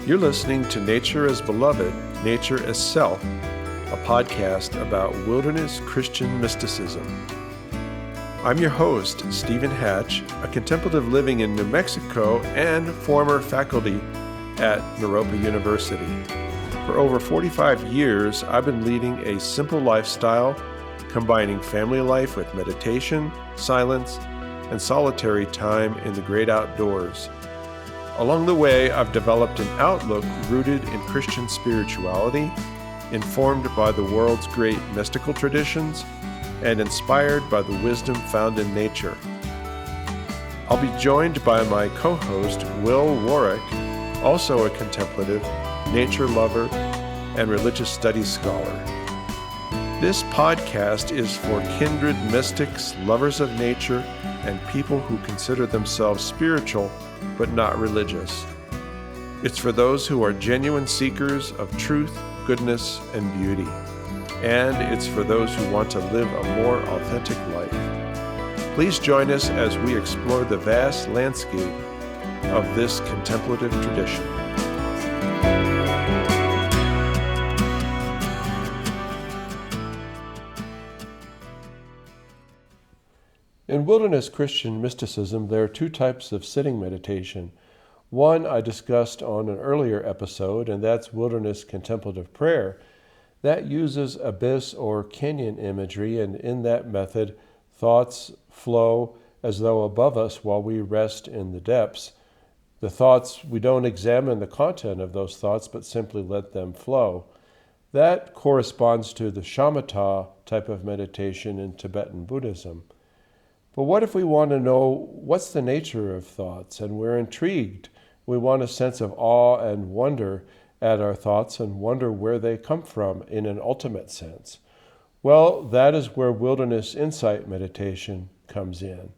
You're listening to Nature as Beloved, Nature as Self, a podcast about wilderness Christian mysticism. I'm your host, Stephen Hatch, a contemplative living in New Mexico and former faculty at Naropa University. For over 45 years, I've been leading a simple lifestyle, combining family life with meditation, silence, and solitary time in the great outdoors. Along the way, I've developed an outlook rooted in Christian spirituality, informed by the world's great mystical traditions, and inspired by the wisdom found in nature. I'll be joined by my co-host, Will Warwick, also a contemplative, nature lover, and religious studies scholar. This podcast is for kindred mystics, lovers of nature, and people who consider themselves spiritual but not religious. It's for those who are genuine seekers of truth, goodness, and beauty. And it's for those who want to live a more authentic life. Please join us as we explore the vast landscape of this contemplative tradition. In wilderness Christian mysticism, there are two types of sitting meditation. One I discussed on an earlier episode, and that's wilderness contemplative prayer. That uses abyss or canyon imagery, and in that method, thoughts flow as though above us while we rest in the depths. The thoughts, we don't examine the content of those thoughts, but simply let them flow. That corresponds to the shamatha type of meditation in Tibetan Buddhism. But what if we want to know what's the nature of thoughts, and we're intrigued? We want a sense of awe and wonder at our thoughts and wonder where they come from in an ultimate sense. Well, that is where wilderness insight meditation comes in.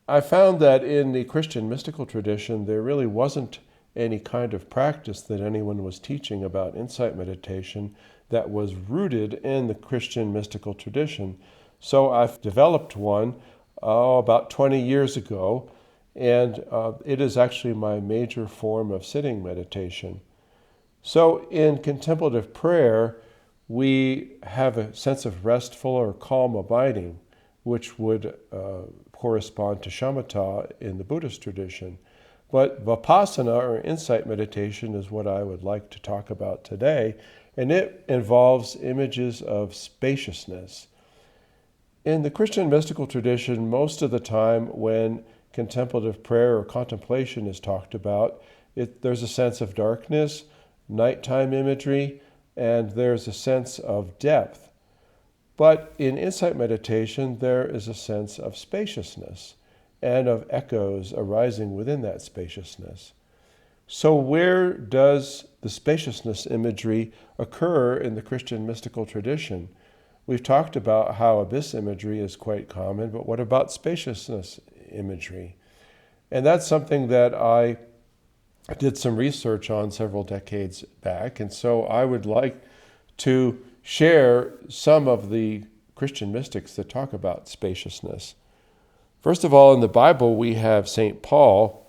I found that in the Christian mystical tradition, there really wasn't any kind of practice that anyone was teaching about insight meditation that was rooted in the Christian mystical tradition. So I've developed one about 20 years ago, and it is actually my major form of sitting meditation. So in contemplative prayer, we have a sense of restful or calm abiding, which would correspond to shamatha in the Buddhist tradition. But vipassana or insight meditation is what I would like to talk about today, and it involves images of spaciousness. In the Christian mystical tradition, most of the time when contemplative prayer or contemplation is talked about, there's a sense of darkness, nighttime imagery, and there's a sense of depth. But in insight meditation, there is a sense of spaciousness and of echoes arising within that spaciousness. So where does the spaciousness imagery occur in the Christian mystical tradition? We've talked about how abyss imagery is quite common, but what about spaciousness imagery? And that's something that I did some research on several decades back, and so I would like to share some of the Christian mystics that talk about spaciousness. First of all, in the Bible, we have St. Paul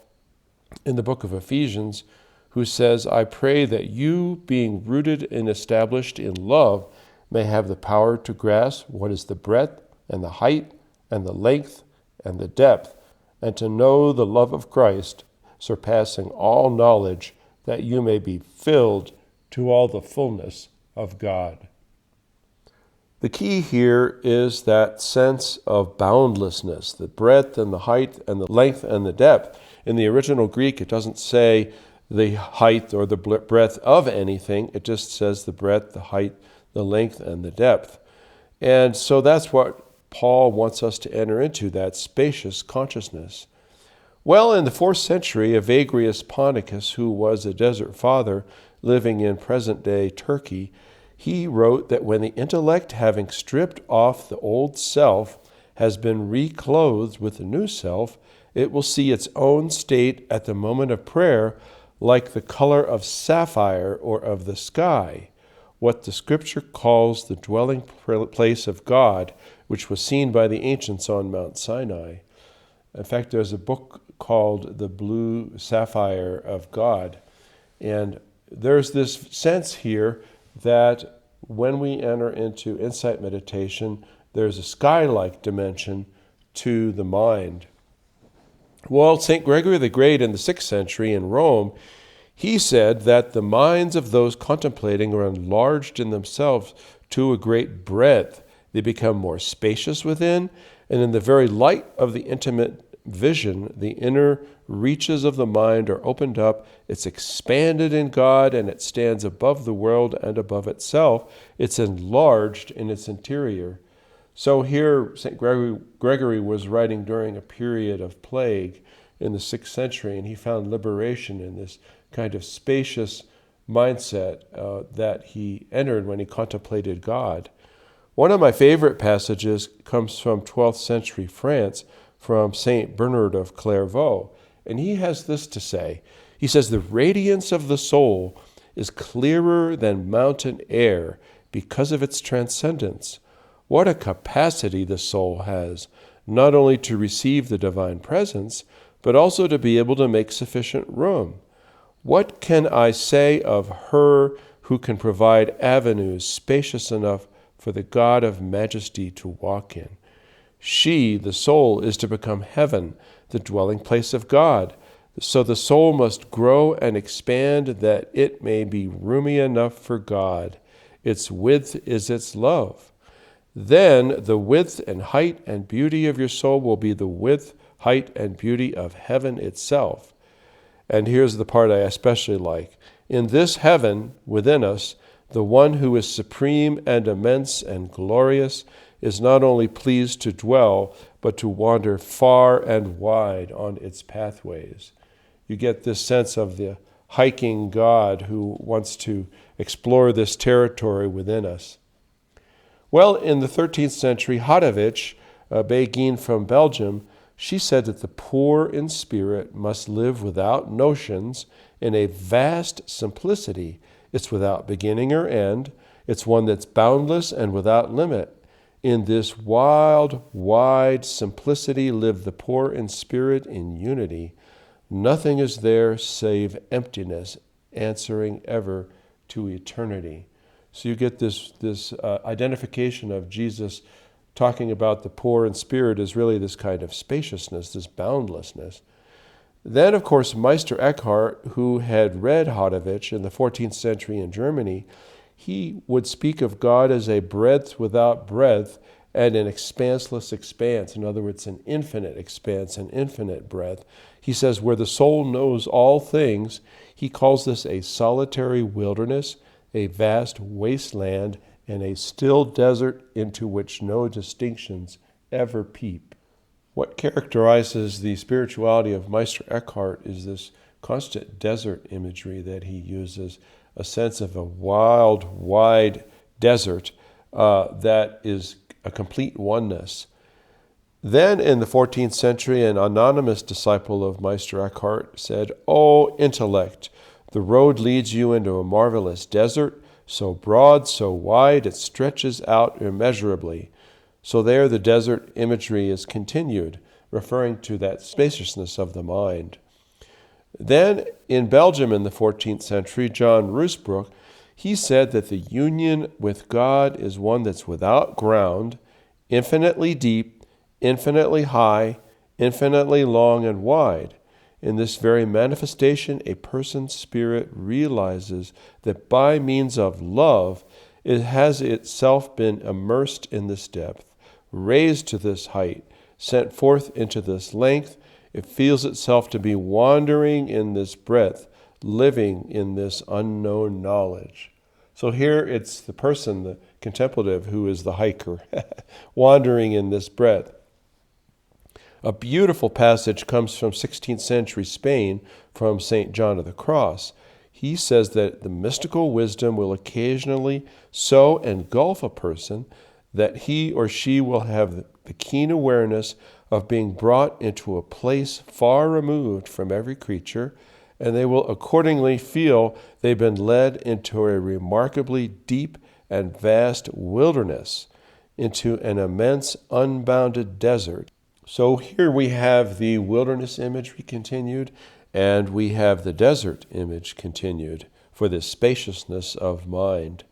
in the book of Ephesians, who says, "I pray that you, being rooted and established in love, may have the power to grasp what is the breadth and the height and the length and the depth, and to know the love of Christ, surpassing all knowledge, that you may be filled to all the fullness of God." The key here is that sense of boundlessness, the breadth and the height and the length and the depth. In the original Greek, it doesn't say the height or the breadth of anything. It just says the breadth, the height, the length, and the depth. And so that's what Paul wants us to enter into, that spacious consciousness. Well, in the 4th century, Evagrius Ponticus, who was a desert father living in present-day Turkey, he wrote that when the intellect, having stripped off the old self, has been reclothed with the new self, it will see its own state at the moment of prayer like the color of sapphire or of the sky, what the Scripture calls the dwelling place of God, which was seen by the ancients on Mount Sinai. In fact, there's a book called The Blue Sapphire of God. And there's this sense here that when we enter into insight meditation, there's a sky-like dimension to the mind. Well, St. Gregory the Great in the 6th century in Rome, he said that the minds of those contemplating are enlarged in themselves to a great breadth. They become more spacious within, and in the very light of the intimate vision, the inner reaches of the mind are opened up. It's expanded in God, and it stands above the world and above itself. It's enlarged in its interior. So here, St. Gregory was writing during a period of plague in the 6th century, and he found liberation in this kind of spacious mindset that he entered when he contemplated God. One of my favorite passages comes from 12th century France, from St. Bernard of Clairvaux, and he has this to say. He says, "The radiance of the soul is clearer than mountain air because of its transcendence. What a capacity the soul has, not only to receive the divine presence, but also to be able to make sufficient room. What can I say of her who can provide avenues spacious enough for the God of majesty to walk in? She, the soul, is to become heaven, the dwelling place of God. So the soul must grow and expand that it may be roomy enough for God. Its width is its love. Then the width and height and beauty of your soul will be the width, height, and beauty of heaven itself." And here's the part I especially like. "In this heaven within us, the one who is supreme and immense and glorious is not only pleased to dwell, but to wander far and wide on its pathways." You get this sense of the hiking God who wants to explore this territory within us. Well, in the 13th century, Hadovich, a Beguine from Belgium, she said that the poor in spirit must live without notions in a vast simplicity. It's without beginning or end. It's one that's boundless and without limit. In this wild, wide simplicity live the poor in spirit in unity. Nothing is there save emptiness, answering ever to eternity. So you get this identification of Jesus talking about the poor in spirit as really this kind of spaciousness, this boundlessness. Then, of course, Meister Eckhart, who had read Hadovich in the 14th century in Germany, he would speak of God as a breadth without breadth and an expanseless expanse. In other words, an infinite expanse, an infinite breadth. He says, where the soul knows all things, he calls this a solitary wilderness, a vast wasteland, and a still desert into which no distinctions ever peep. What characterizes the spirituality of Meister Eckhart is this constant desert imagery that he uses, a sense of a wild, wide desert that is a complete oneness. Then in the 14th century, an anonymous disciple of Meister Eckhart said, "O intellect, the road leads you into a marvelous desert, so broad, so wide, it stretches out immeasurably." So there the desert imagery is continued, referring to that spaciousness of the mind. Then in Belgium in the 14th century, John Ruysbroek, he said that the union with God is one that's without ground, infinitely deep, infinitely high, infinitely long and wide. In this very manifestation, a person's spirit realizes that by means of love, it has itself been immersed in this depth, raised to this height, sent forth into this length. It feels itself to be wandering in this breadth, living in this unknown knowledge. So here it's the person, the contemplative, who is the hiker, wandering in this breadth. A beautiful passage comes from 16th century Spain, from St. John of the Cross. He says that the mystical wisdom will occasionally so engulf a person that he or she will have the keen awareness of being brought into a place far removed from every creature, and they will accordingly feel they've been led into a remarkably deep and vast wilderness, into an immense unbounded desert. So here we have the wilderness imagery continued, And we have the desert image continued for this spaciousness of mind.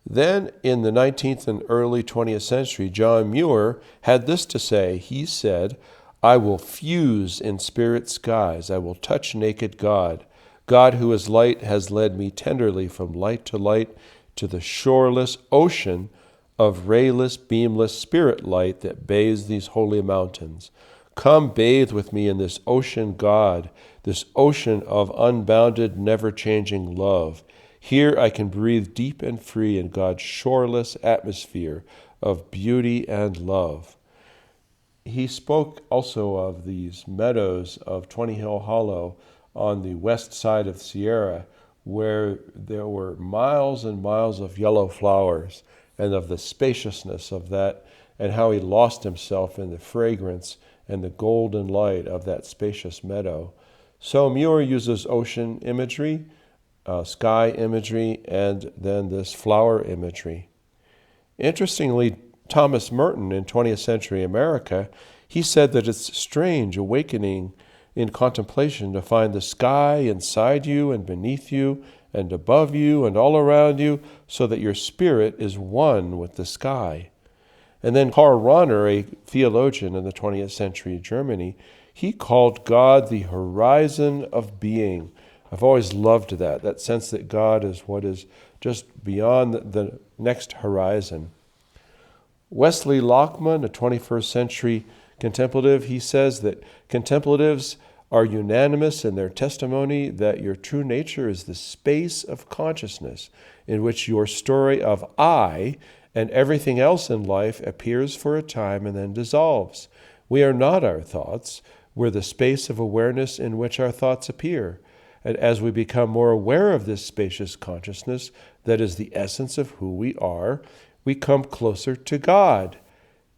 Then in the 19th and early 20th century, John Muir had this to say. He said, "I will fuse in spirit skies. I will touch naked God. God who is light has led me tenderly from light to the shoreless ocean of rayless, beamless spirit light that bathes these holy mountains. Come bathe with me in this ocean, God, this ocean of unbounded, never-changing love. Here I can breathe deep and free in God's shoreless atmosphere of beauty and love." He spoke also of these meadows of 20 Hill Hollow on the west side of Sierra, where there were miles and miles of yellow flowers, and of the spaciousness of that, and how he lost himself in the fragrance and the golden light of that spacious meadow. So Muir uses ocean imagery, sky imagery, and then this flower imagery. Interestingly, Thomas Merton in 20th century America, he said that it's strange awakening in contemplation to find the sky inside you and beneath you and above you and all around you, so that your spirit is one with the sky. And then Karl Rahner, a theologian in the 20th century Germany, he called God the horizon of being. I've always loved that sense that God is what is just beyond the next horizon. Wesley Lockman, a 21st century contemplative, he says that contemplatives are unanimous in their testimony that your true nature is the space of consciousness in which your story of I and everything else in life appears for a time and then dissolves. We are not our thoughts. We're the space of awareness in which our thoughts appear. And as we become more aware of this spacious consciousness that is the essence of who we are, we come closer to God.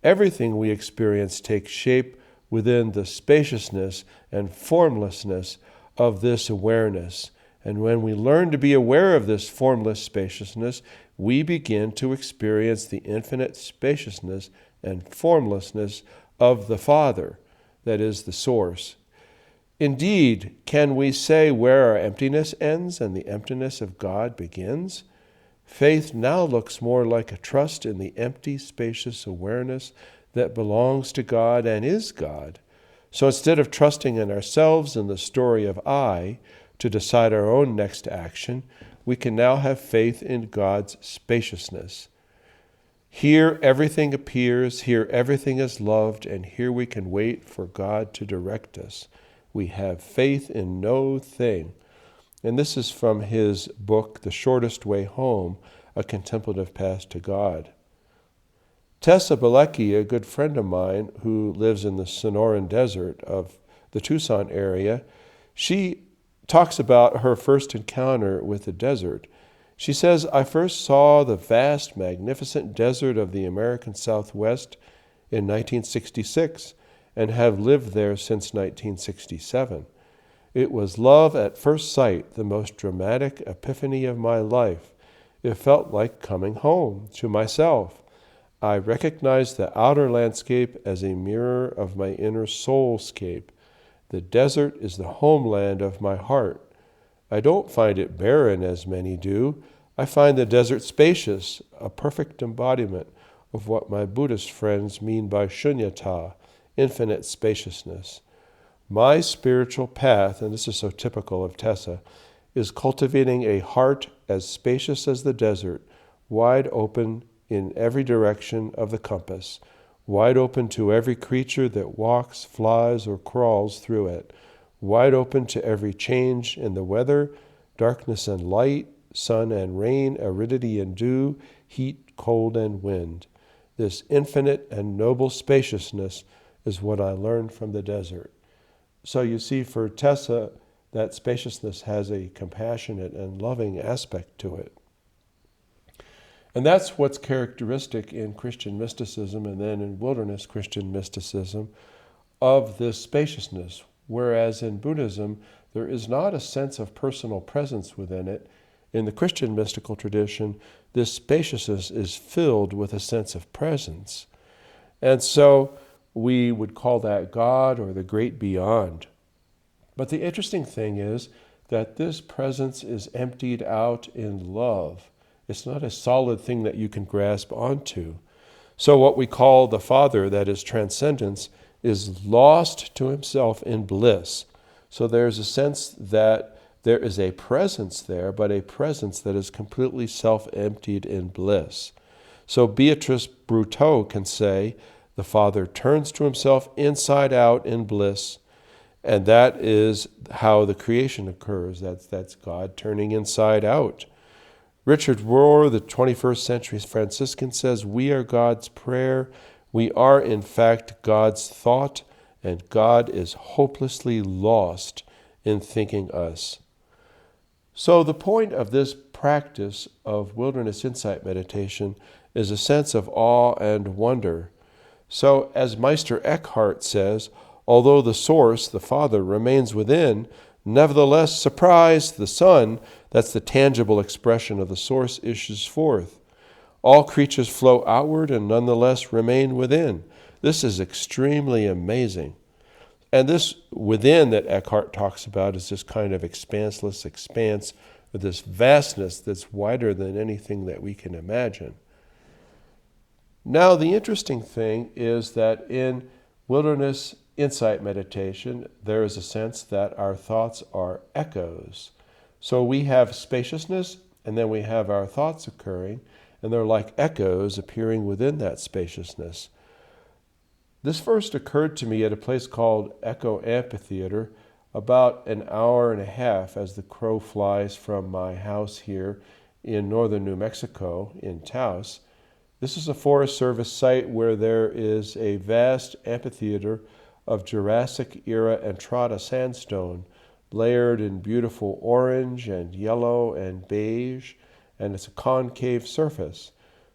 Everything we experience takes shape within the spaciousness and formlessness of this awareness. And when we learn to be aware of this formless spaciousness, we begin to experience the infinite spaciousness and formlessness of the Father, that is the source. Indeed, can we say where our emptiness ends and the emptiness of God begins? Faith now looks more like a trust in the empty, spacious awareness that belongs to God and is God. So instead of trusting in ourselves and the story of I to decide our own next action, we can now have faith in God's spaciousness. Here everything appears, here everything is loved, and here we can wait for God to direct us. We have faith in no thing. And this is from his book, The Shortest Way Home, A Contemplative Path to God. Tessa Bilecki, a good friend of mine who lives in the Sonoran Desert of the Tucson area, she talks about her first encounter with the desert. She says, "I first saw the vast, magnificent desert of the American Southwest in 1966 and have lived there since 1967. It was love at first sight, the most dramatic epiphany of my life. It felt like coming home to myself. I recognized the outer landscape as a mirror of my inner soulscape. The desert is the homeland of my heart. I don't find it barren as many do. I find the desert spacious, a perfect embodiment of what my Buddhist friends mean by shunyata, infinite spaciousness. My spiritual path," and this is so typical of Tessa, "is cultivating a heart as spacious as the desert, wide open in every direction of the compass, wide open to every creature that walks, flies, or crawls through it, wide open to every change in the weather, darkness and light, sun and rain, aridity and dew, heat, cold, and wind. This infinite and noble spaciousness is what I learned from the desert." So you see, for Tessa, that spaciousness has a compassionate and loving aspect to it. And that's what's characteristic in Christian mysticism and then in wilderness Christian mysticism of this spaciousness, whereas in Buddhism, there is not a sense of personal presence within it. In the Christian mystical tradition, this spaciousness is filled with a sense of presence. And so we would call that God or the great beyond. But the interesting thing is that this presence is emptied out in love. It's not a solid thing that you can grasp onto. So what we call the Father, that is transcendence, is lost to himself in bliss. So there's a sense that there is a presence there, but a presence that is completely self-emptied in bliss. So Beatrice Brutto can say, the Father turns to himself inside out in bliss, and that is how the creation occurs. That's God turning inside out. Richard Rohr, the 21st century Franciscan, says, we are God's prayer. We are, in fact, God's thought, and God is hopelessly lost in thinking us. So the point of this practice of wilderness insight meditation is a sense of awe and wonder. So as Meister Eckhart says, although the source, the Father, remains within, nevertheless, surprise, the Son, that's the tangible expression of the source, issues forth. All creatures flow outward and nonetheless remain within. This is extremely amazing. And this within that Eckhart talks about is this kind of expanseless expanse, or this vastness that's wider than anything that we can imagine. Now, the interesting thing is that in wilderness insight meditation, there is a sense that our thoughts are echoes. So we have spaciousness, and then we have our thoughts occurring, and they're like echoes appearing within that spaciousness. This first occurred to me at a place called Echo Amphitheater about an hour and a half as the crow flies from my house here in northern New Mexico, in Taos. This is a Forest Service site where there is a vast amphitheater of Jurassic-era Entrada sandstone, layered in beautiful orange and yellow and beige, and it's a concave surface.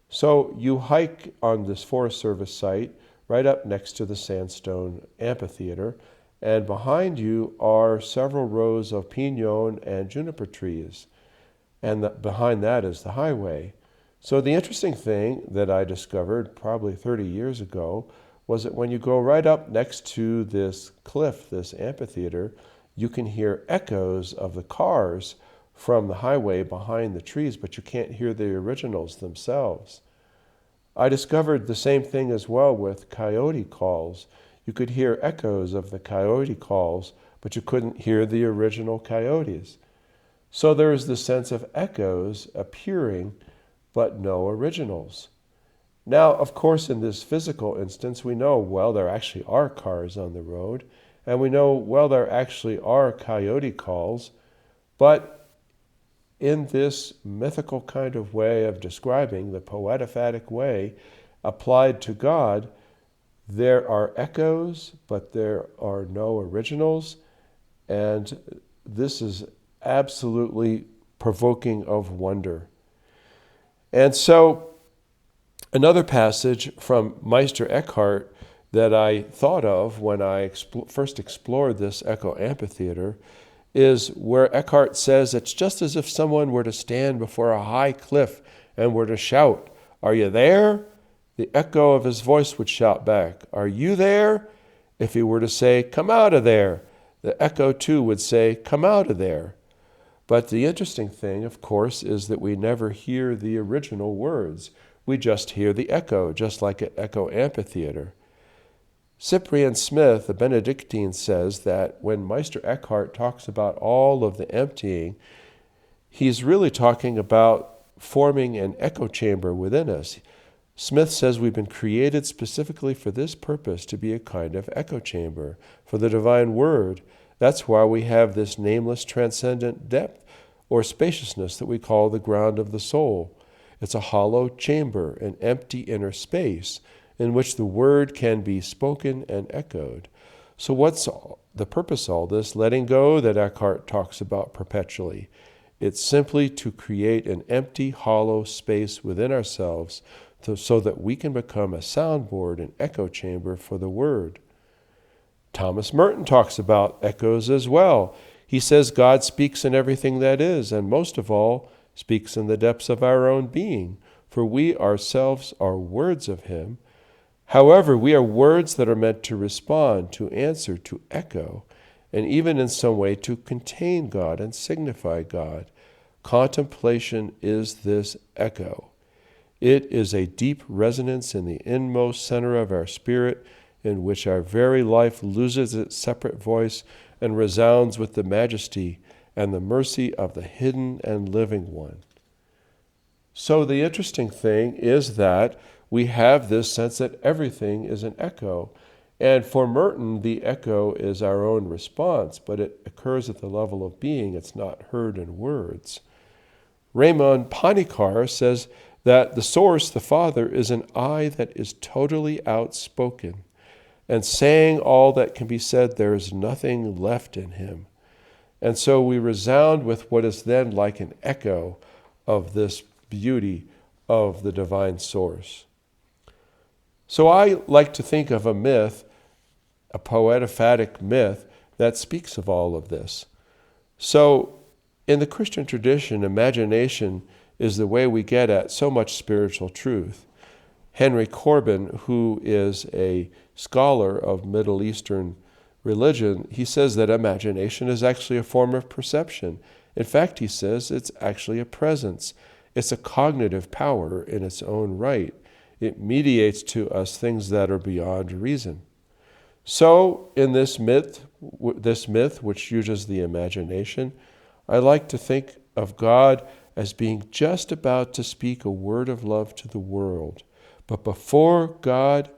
So you hike on this Forest Service site right up next to the sandstone amphitheater, and behind you are several rows of pinon and juniper trees, and behind that is the highway. So the interesting thing that I discovered probably 30 years ago was that when you go right up next to this cliff, this amphitheater, you can hear echoes of the cars from the highway behind the trees, but you can't hear the originals themselves. I discovered the same thing as well with coyote calls. You could hear echoes of the coyote calls, but you couldn't hear the original coyotes. So there is this sense of echoes appearing, but no originals. Now, of course, in this physical instance, we know, well, there actually are cars on the road, and we know, well, there actually are coyote calls, but in this mythical kind of way of describing, the poetiphatic way applied to God, there are echoes, but there are no originals, and this is absolutely provoking of wonder. And so, another passage from Meister Eckhart that I thought of when I first explored this Echo Amphitheater is where Eckhart says it's just as if someone were to stand before a high cliff and were to shout, "Are you there?" The echo of his voice would shout back, "Are you there?" If he were to say, "Come out of there," the echo too would say, "Come out of there." But the interesting thing, of course, is that we never hear the original words. We just hear the echo, just like at Echo Amphitheater. Cyprian Smith, the Benedictine, says that when Meister Eckhart talks about all of the emptying, he's really talking about forming an echo chamber within us. Smith says we've been created specifically for this purpose, to be a kind of echo chamber for the divine word. That's why we have this nameless transcendent depth or spaciousness that we call the ground of the soul. It's a hollow chamber, an empty inner space in which the word can be spoken and echoed. So what's the purpose of all this letting go that Eckhart talks about perpetually? It's simply to create an empty, hollow space within ourselves so that we can become a soundboard, an echo chamber for the word. Thomas Merton talks about echoes as well. He says God speaks in everything that is, and most of all, speaks in the depths of our own being, for we ourselves are words of him. However, we are words that are meant to respond, to answer, to echo, and even in some way to contain God and signify God. Contemplation is this echo. It is a deep resonance in the inmost center of our spirit, in which our very life loses its separate voice and resounds with the majesty and the mercy of the hidden and living one. So the interesting thing is that we have this sense that everything is an echo. And for Merton, the echo is our own response, but it occurs at the level of being. It's not heard in words. Raymond Panikar says that the source, the Father, is an I that is totally outspoken. And saying all that can be said, there is nothing left in him. And so we resound with what is then like an echo of this beauty of the divine source. So I like to think of a myth, a poetophatic myth, that speaks of all of this. So in the Christian tradition, imagination is the way we get at so much spiritual truth. Henry Corbin, who is a scholar of Middle Eastern religion, he says that imagination is actually a form of perception. In fact, he says it's actually a presence. It's a cognitive power in its own right. It mediates to us things that are beyond reason. So in this myth which uses the imagination, I like to think of God as being just about to speak a word of love to the world. But before God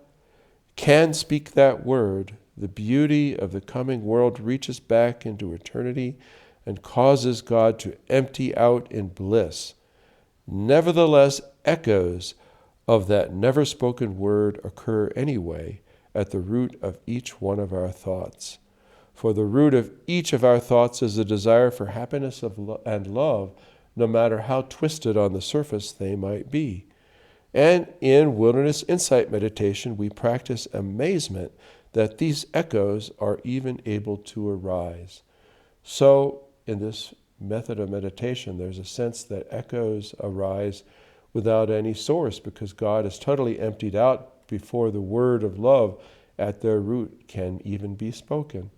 can speak that word, the beauty of the coming world reaches back into eternity and causes God to empty out in bliss. Nevertheless, echoes of that never-spoken word occur anyway at the root of each one of our thoughts. For the root of each of our thoughts is a desire for happiness and love, no matter how twisted on the surface they might be. And in Wilderness Insight Meditation, we practice amazement that these echoes are even able to arise. So in this method of meditation, there's a sense that echoes arise without any source, because God is totally emptied out before the word of love at their root can even be spoken.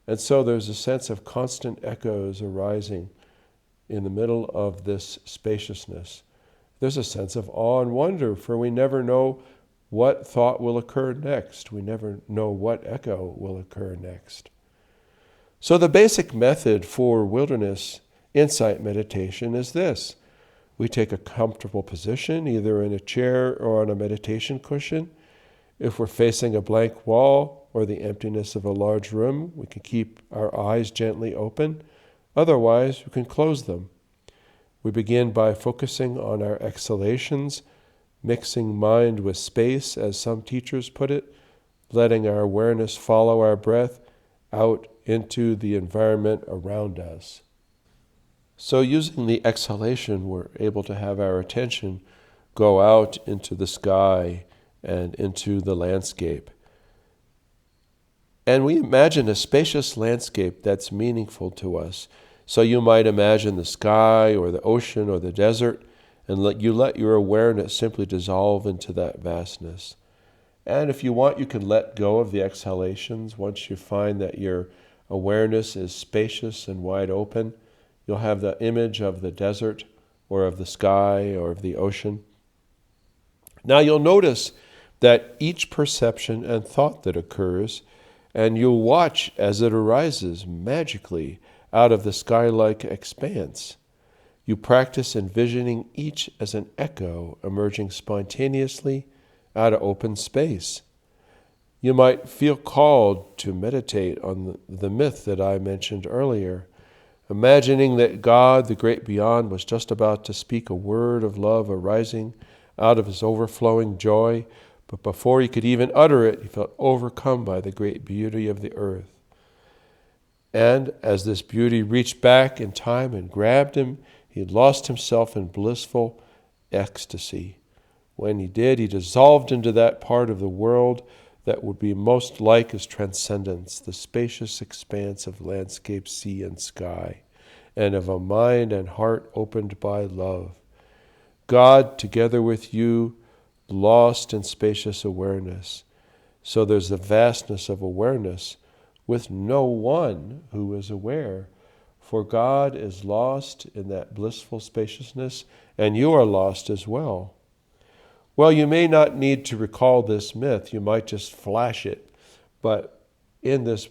And so there's a sense of constant echoes arising in the middle of this spaciousness. There's a sense of awe and wonder, for we never know what thought will occur next. We never know what echo will occur next. So the basic method for wilderness insight meditation is this. We take a comfortable position, either in a chair or on a meditation cushion. If we're facing a blank wall or the emptiness of a large room, we can keep our eyes gently open. Otherwise, we can close them. We begin by focusing on our exhalations, mixing mind with space, as some teachers put it, letting our awareness follow our breath out into the environment around us. So using the exhalation, we're able to have our attention go out into the sky and into the landscape. And we imagine a spacious landscape that's meaningful to us. So you might imagine the sky or the ocean or the desert, and let your awareness simply dissolve into that vastness. And if you want, you can let go of the exhalations. Once you find that your awareness is spacious and wide open, you'll have the image of the desert or of the sky or of the ocean. Now you'll notice that each perception and thought that occurs, and you'll watch as it arises magically out of the sky-like expanse. You practice envisioning each as an echo emerging spontaneously out of open space. You might feel called to meditate on the myth that I mentioned earlier, imagining that God, the great beyond, was just about to speak a word of love arising out of his overflowing joy, but before he could even utter it, he felt overcome by the great beauty of the earth. And as this beauty reached back in time and grabbed him, he lost himself in blissful ecstasy. When he did, he dissolved into that part of the world that would be most like his transcendence, the spacious expanse of landscape, sea, and sky, and of a mind and heart opened by love. God, together with you, lost in spacious awareness. So there's the vastness of awareness with no one who is aware, for God is lost in that blissful spaciousness, and you are lost as well. Well, you may not need to recall this myth, you might just flash it, but in this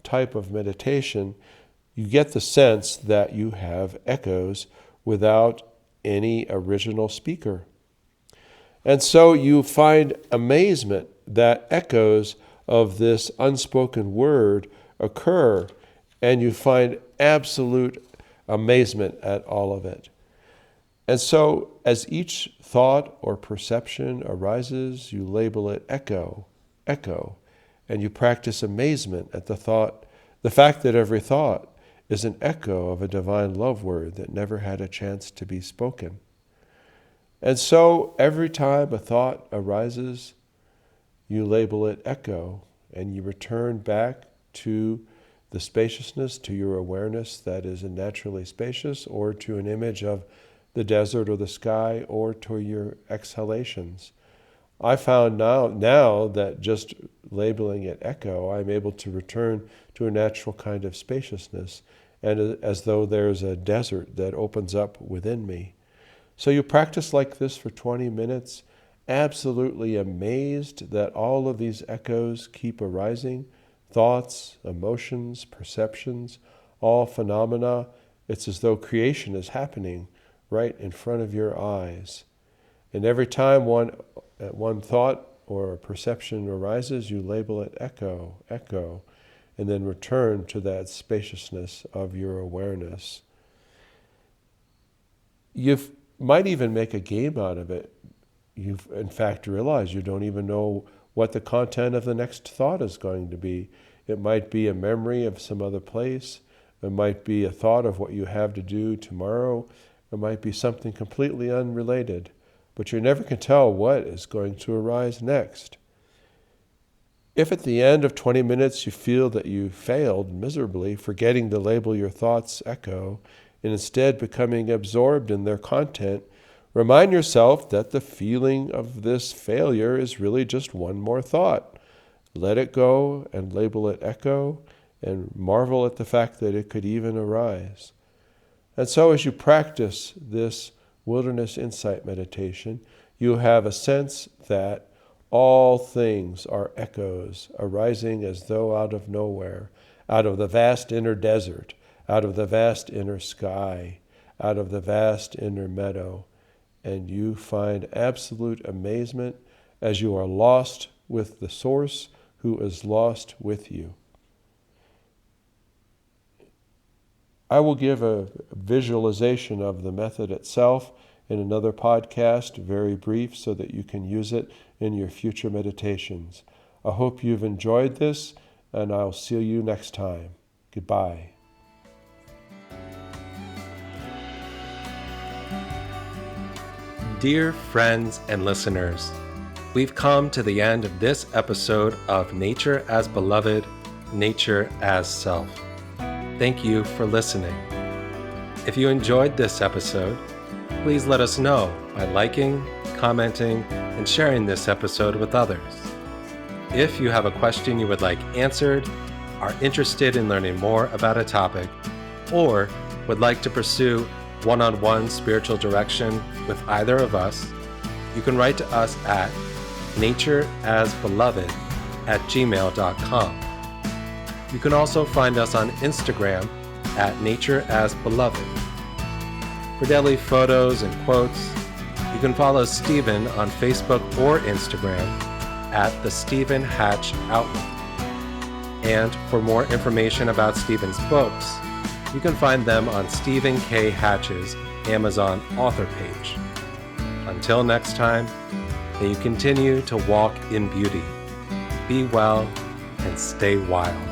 type of meditation, you get the sense that you have echoes without any original speaker. And so you find amazement that echoes of this unspoken word occur, and you find absolute amazement at all of it. And so as each thought or perception arises, you label it echo, echo, and you practice amazement at the fact that every thought is an echo of a divine love word that never had a chance to be spoken. And so every time a thought arises, you label it echo, and you return back to the spaciousness, to your awareness that is naturally spacious, or to an image of the desert or the sky, or to your exhalations. I found now that just labeling it echo, I'm able to return to a natural kind of spaciousness, and as though there's a desert that opens up within me. So you practice like this for 20 minutes, absolutely amazed that all of these echoes keep arising, thoughts, emotions, perceptions, all phenomena. It's as though creation is happening right in front of your eyes. And every time one thought or perception arises, you label it echo, echo, and then return to that spaciousness of your awareness. You might even make a game out of it. You in fact realize you don't even know what the content of the next thought is going to be. It might be a memory of some other place. It might be a thought of what you have to do tomorrow. It might be something completely unrelated. But you never can tell what is going to arise next. If at the end of 20 minutes you feel that you failed miserably, forgetting to label your thoughts echo, and instead becoming absorbed in their content, remind yourself that the feeling of this failure is really just one more thought. Let it go and label it echo, and marvel at the fact that it could even arise. And so as you practice this wilderness insight meditation, you have a sense that all things are echoes arising as though out of nowhere, out of the vast inner desert, out of the vast inner sky, out of the vast inner meadow. And you find absolute amazement as you are lost with the source who is lost with you. I will give a visualization of the method itself in another podcast, very brief, so that you can use it in your future meditations. I hope you've enjoyed this, and I'll see you next time. Goodbye. Dear friends and listeners, we've come to the end of this episode of Nature as Beloved, Nature as Self. Thank you for listening. If you enjoyed this episode, please let us know by liking, commenting, and sharing this episode with others. If you have a question you would like answered, are interested in learning more about a topic, or would like to pursue one-on-one spiritual direction with either of us, you can write to us at natureasbeloved@gmail.com. You can also find us on Instagram at natureasbeloved. For daily photos and quotes, you can follow Stephen on Facebook or Instagram at the Stephen Hatch Outlook. And for more information about Stephen's books, you can find them on Stephen K. Hatch's Amazon author page. Until next time, may you continue to walk in beauty, be well, and stay wild.